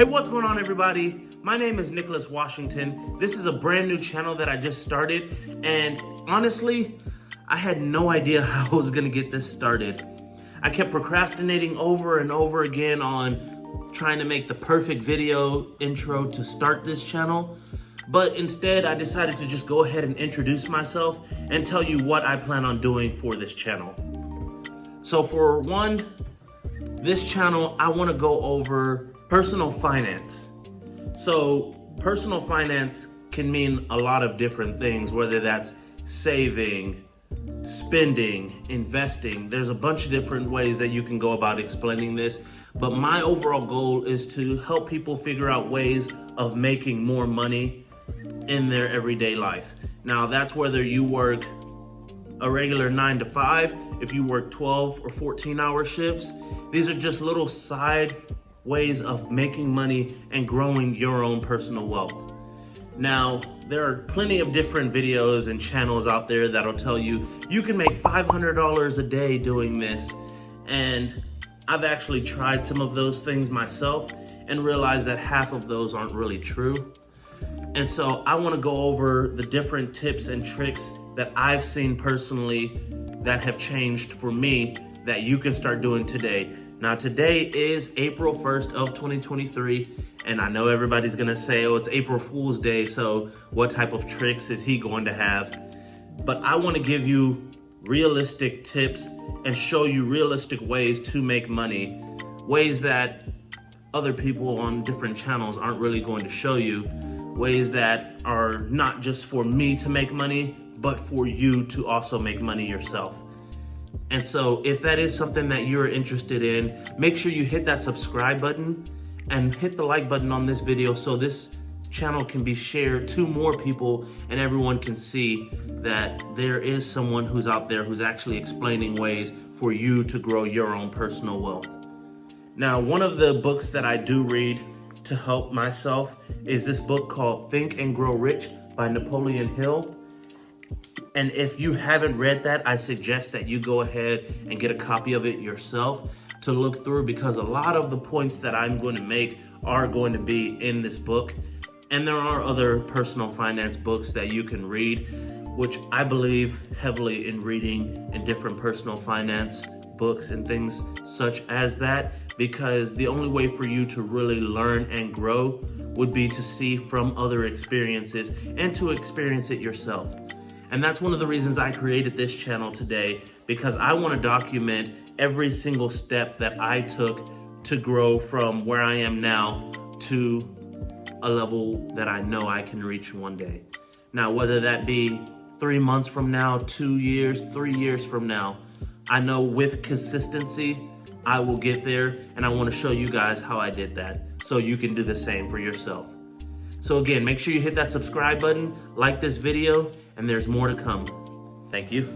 Hey, what's going on, everybody? My name is Nicolas Washington. This is a brand new channel that I just started, and honestly, I had no idea how I was gonna get this started. I kept procrastinating over and over again on trying to make the perfect video intro to start this channel, but instead I decided to just go ahead and introduce myself and tell you what I plan on doing for this channel. So for one, this channel, I wanna go over personal finance. So personal finance can mean a lot of different things, whether that's saving, spending, investing. There's a bunch of different ways that you can go about explaining this, but my overall goal is to help people figure out ways of making more money in their everyday life. Now that's whether you work a regular 9 to 5, if you work 12 or 14-hour shifts. These are just little side ways of making money and growing your own personal wealth. Now, there are plenty of different videos and channels out there that'll tell you you can make $500 a day doing this. And I've actually tried some of those things myself and realized that half of those aren't really true. And so I want to go over the different tips and tricks that I've seen personally that have changed for me that you can start doing today. Now today is April 1st of 2023, and I know everybody's gonna say, oh, it's April Fool's Day, so what type of tricks is he going to have? But I wanna give you realistic tips and show you realistic ways to make money, ways that other people on different channels aren't really going to show you, ways that are not just for me to make money, but for you to also make money yourself. And so if that is something that you're interested in, make sure you hit that subscribe button and hit the like button on this video so this channel can be shared to more people and everyone can see that there is someone who's out there who's actually explaining ways for you to grow your own personal wealth. Now, one of the books that I do read to help myself is this book called Think and Grow Rich by Napoleon Hill. And if you haven't read that, I suggest that you go ahead and get a copy of it yourself to look through, because a lot of the points that I'm going to make are going to be in this book. And there are other personal finance books that you can read, which I believe heavily in reading in different personal finance books and things such as that, because the only way for you to really learn and grow would be to see from other experiences and to experience it yourself. And that's one of the reasons I created this channel today, because I want to document every single step that I took to grow from where I am now to a level that I know I can reach one day. Now, whether that be 3 months from now, 2 years, 3 years from now, I know with consistency, I will get there, and I want to show you guys how I did that so you can do the same for yourself. So again, make sure you hit that subscribe button, like this video, and there's more to come. Thank you.